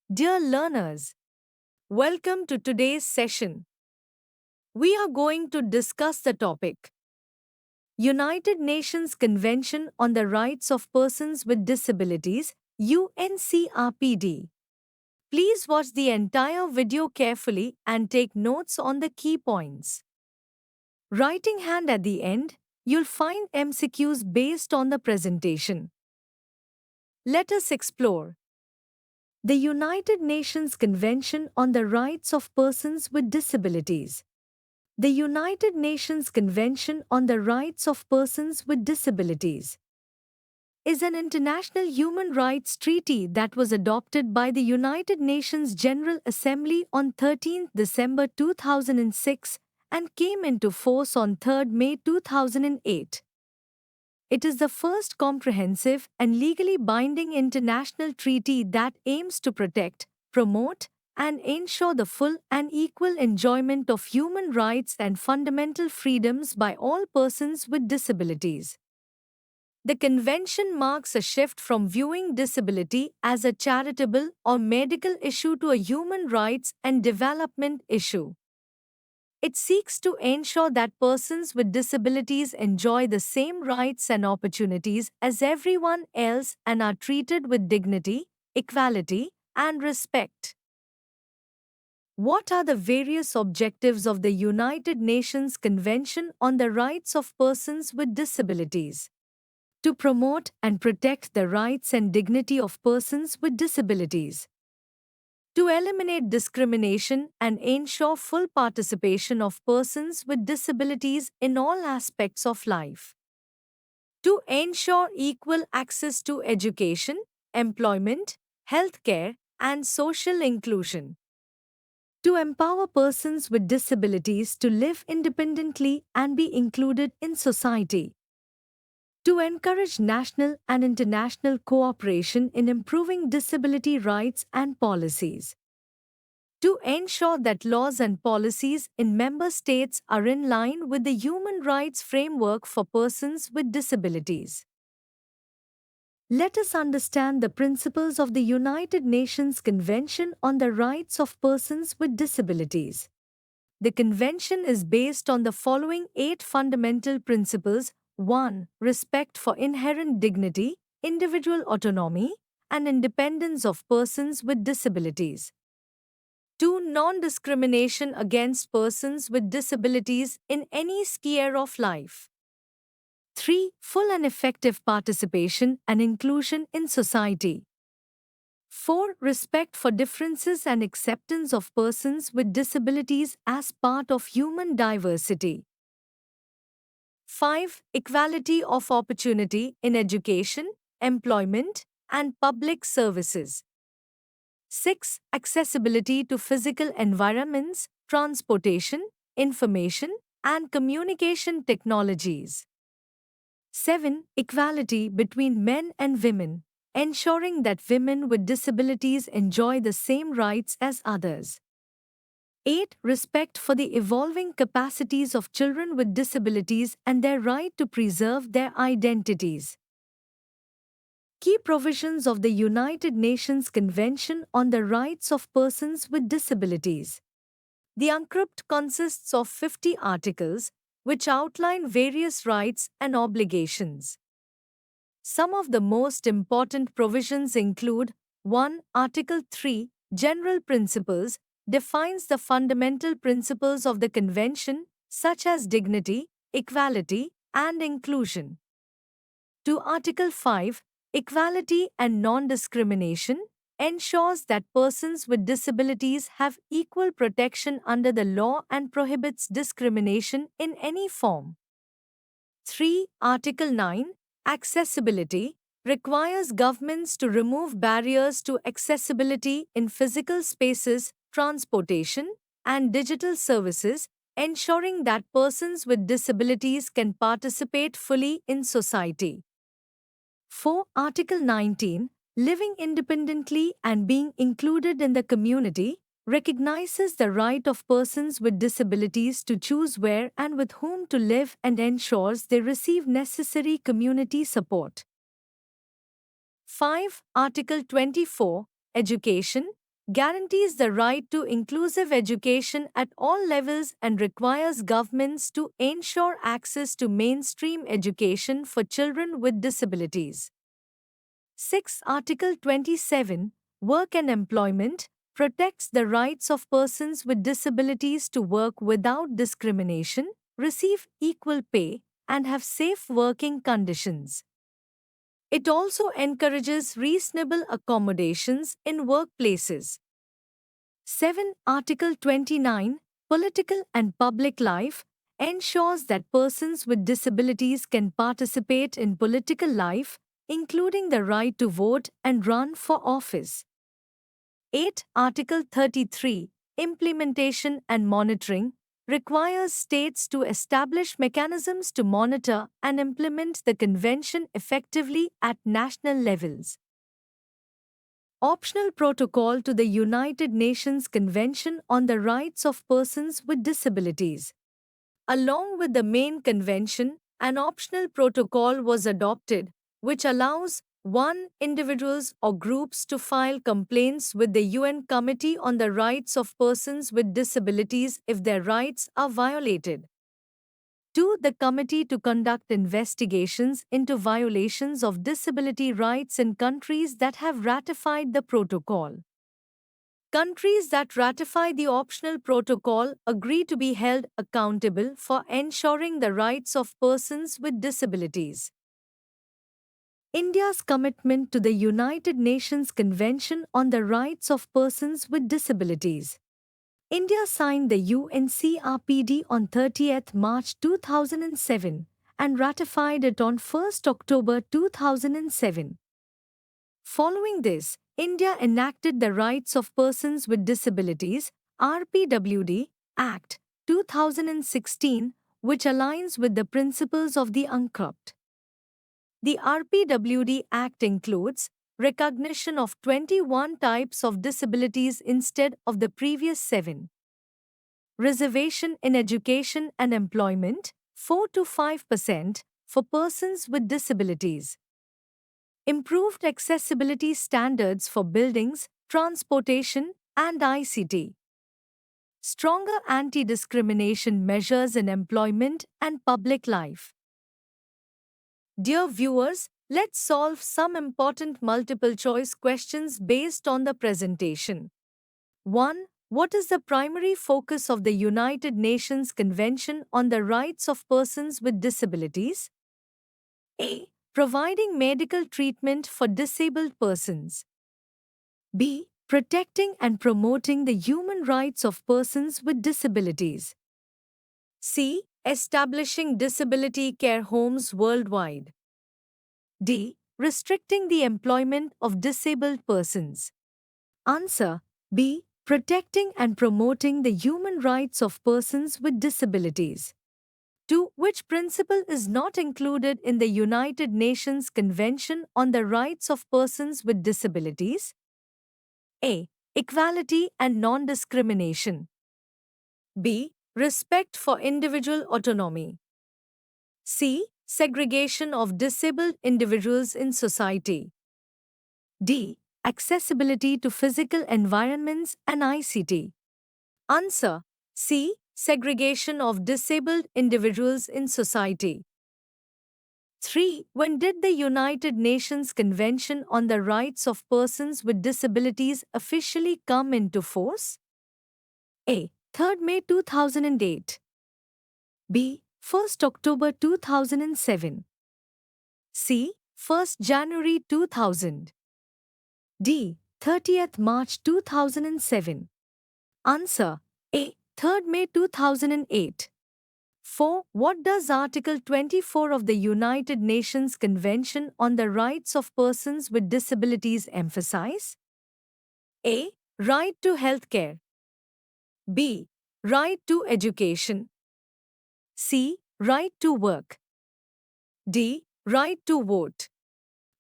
Dear learners, welcome to today's session. We are going to discuss the topic United Nations Convention on the Rights of Persons with Disabilities, UNCRPD. Please watch the entire video carefully and take notes on the key points. Writing hand at the end, you'll find MCQs based on the presentation. Let us explore. The United Nations Convention on the Rights of Persons with Disabilities. The United Nations Convention on the Rights of Persons with Disabilities is an international human rights treaty that was adopted by the United Nations General Assembly on 13 December 2006 and came into force on 3 May 2008. It is the first comprehensive and legally binding international treaty that aims to protect, promote, and ensure the full and equal enjoyment of human rights and fundamental freedoms by all persons with disabilities. The convention marks a shift from viewing disability as a charitable or medical issue to a human rights and development issue. It seeks to ensure that persons with disabilities enjoy the same rights and opportunities as everyone else and are treated with dignity, equality, and respect. What are the various objectives of the United Nations Convention on the Rights of Persons with Disabilities? To promote and protect the rights and dignity of persons with disabilities. To eliminate discrimination and ensure full participation of persons with disabilities in all aspects of life. To ensure equal access to education, employment, healthcare, and social inclusion. To empower persons with disabilities to live independently and be included in society. To encourage national and international cooperation in improving disability rights and policies. To ensure that laws and policies in member states are in line with the human rights framework for persons with disabilities. Let us understand the principles of the United Nations Convention on the Rights of Persons with Disabilities. The Convention is based on the following 8 fundamental principles. 1. Respect for inherent dignity, individual autonomy, and independence of persons with disabilities. 2. Non-discrimination against persons with disabilities in any sphere of life. 3. Full and effective participation and inclusion in society. 4. Respect for differences and acceptance of persons with disabilities as part of human diversity. 5. Equality of opportunity in education, employment, and public services. 6. Accessibility to physical environments, transportation, information, and communication technologies. 7. Equality between men and women, ensuring that women with disabilities enjoy the same rights as others. 8. Respect for the evolving capacities of children with disabilities and their right to preserve their identities. Key provisions of the United Nations Convention on the Rights of Persons with Disabilities. The UNCRPD consists of 50 articles, which outline various rights and obligations. Some of the most important provisions include 1. Article 3, General Principles, defines the fundamental principles of the Convention, such as dignity, equality, and inclusion. 2. Article 5, Equality and Non-Discrimination, ensures that persons with disabilities have equal protection under the law and prohibits discrimination in any form. 3. Article 9, Accessibility, requires governments to remove barriers to accessibility in physical spaces, transportation, and digital services, ensuring that persons with disabilities can participate fully in society. 4. Article 19, Living independently and being included in the community, recognizes the right of persons with disabilities to choose where and with whom to live and ensures they receive necessary community support. 5. Article 24, Education, guarantees the right to inclusive education at all levels and requires governments to ensure access to mainstream education for children with disabilities. 6. Article 27, Work and Employment, protects the rights of persons with disabilities to work without discrimination, receive equal pay, and have safe working conditions. It also encourages reasonable accommodations in workplaces. 7. Article 29, Political and Public Life, ensures that persons with disabilities can participate in political life, including the right to vote and run for office. 8. Article 33, Implementation and Monitoring, requires states to establish mechanisms to monitor and implement the Convention effectively at national levels. Optional Protocol to the United Nations Convention on the Rights of Persons with Disabilities. Along with the main convention, an optional protocol was adopted, which allows 1. Individuals or groups to file complaints with the UN Committee on the Rights of Persons with Disabilities if their rights are violated. 2. The committee to conduct investigations into violations of disability rights in countries that have ratified the protocol. Countries that ratify the optional protocol agree to be held accountable for ensuring the rights of persons with disabilities. India's commitment to the United Nations Convention on the Rights of Persons with Disabilities. India signed the UNCRPD on 30th March 2007 and ratified it on 1st October 2007. Following this, India enacted the Rights of Persons with Disabilities (RPWD) Act 2016, which aligns with the principles of the UNCRPD. The RPWD Act includes recognition of 21 types of disabilities instead of the previous 7. Reservation in education and employment, 4 to 5% for persons with disabilities. Improved accessibility standards for buildings, transportation, and ICT. Stronger anti-discrimination measures in employment and public life. Dear viewers, let's solve some important multiple-choice questions based on the presentation. 1. What is the primary focus of the United Nations Convention on the Rights of Persons with Disabilities? A. Providing medical treatment for disabled persons. B. Protecting and promoting the human rights of persons with disabilities. C. Establishing disability care homes worldwide. D. Restricting the employment of disabled persons. Answer B. Protecting and promoting the human rights of persons with disabilities. 2. Which principle is not included in the United Nations Convention on the Rights of Persons with Disabilities? A. Equality and non-discrimination. B. Respect for individual autonomy. C. Segregation of disabled individuals in society. D. Accessibility to physical environments and ICT. Answer C. Segregation of disabled individuals in society. 3. When did the United Nations Convention on the Rights of Persons with Disabilities officially come into force? A. 3rd May 2008. B. 1st October 2007. C. 1st January 2000. D. 30th March 2007. Answer A. 3rd May 2008. 4. What does Article 24 of the United Nations Convention on the Rights of Persons with Disabilities emphasize? A. Right to health care. B. Right to education. C. Right to work. D. Right to vote.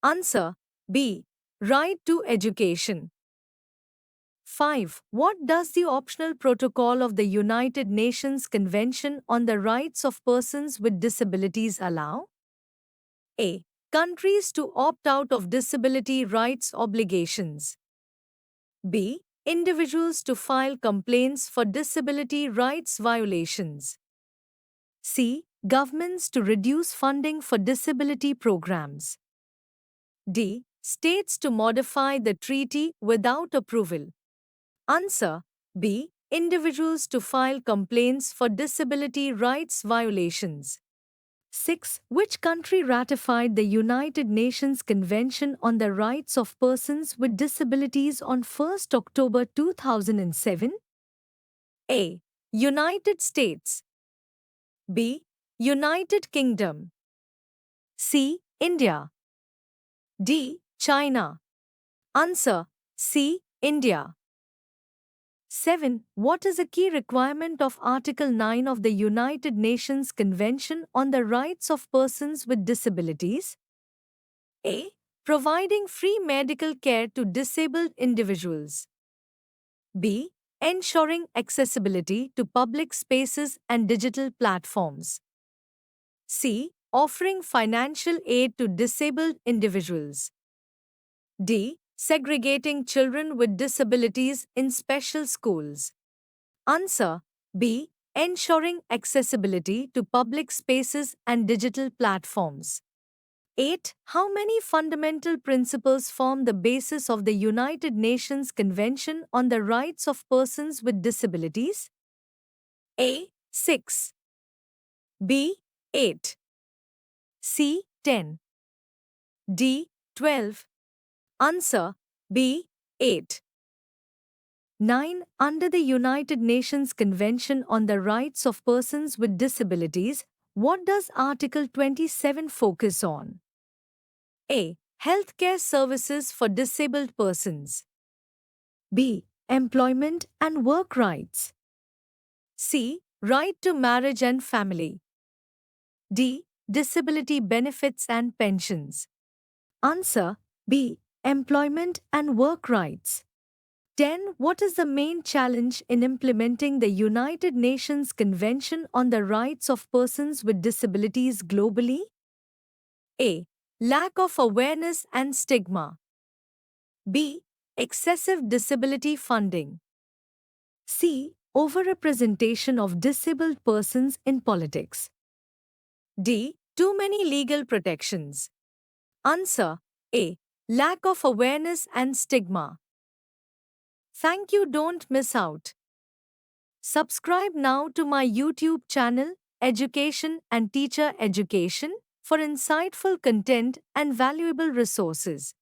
Answer B. Right to education. 5. What does the optional protocol of the United Nations Convention on the Rights of Persons with Disabilities allow? A. Countries to opt out of disability rights obligations. B. Individuals to file complaints for disability rights violations. C. Governments to reduce funding for disability programs. D. States to modify the treaty without approval. Answer B. Individuals to file complaints for disability rights violations. 6. Which country ratified the United Nations Convention on the Rights of Persons with Disabilities on 1st October 2007? A. United States. B. United Kingdom. C. India. D. China. Answer C. India. 7. What is a key requirement of Article 9 of the United Nations Convention on the Rights of Persons with Disabilities? A. Providing free medical care to disabled individuals. B. Ensuring accessibility to public spaces and digital platforms. C. Offering financial aid to disabled individuals. D. Segregating children with disabilities in special schools. Answer B. Ensuring accessibility to public spaces and digital platforms. 8. How many fundamental principles form the basis of the United Nations Convention on the Rights of Persons with Disabilities? A. 6. B. 8. C. 10. D. 12. Answer B. 8. 9. Under the United Nations Convention on the Rights of Persons with Disabilities, what does Article 27 focus on? A. Healthcare services for disabled persons. B. Employment and work rights. C. Right to marriage and family. D. Disability benefits and pensions. Answer B. Employment and work rights. 10. What is the main challenge in implementing the United Nations Convention on the Rights of Persons with Disabilities globally? A. Lack of awareness and stigma. B. Excessive disability funding. C. Overrepresentation of disabled persons in politics. D. Too many legal protections. Answer A. Lack of awareness and stigma. Thank you, don't miss out. Subscribe now to my YouTube channel, Education and Teacher Education, for insightful content and valuable resources.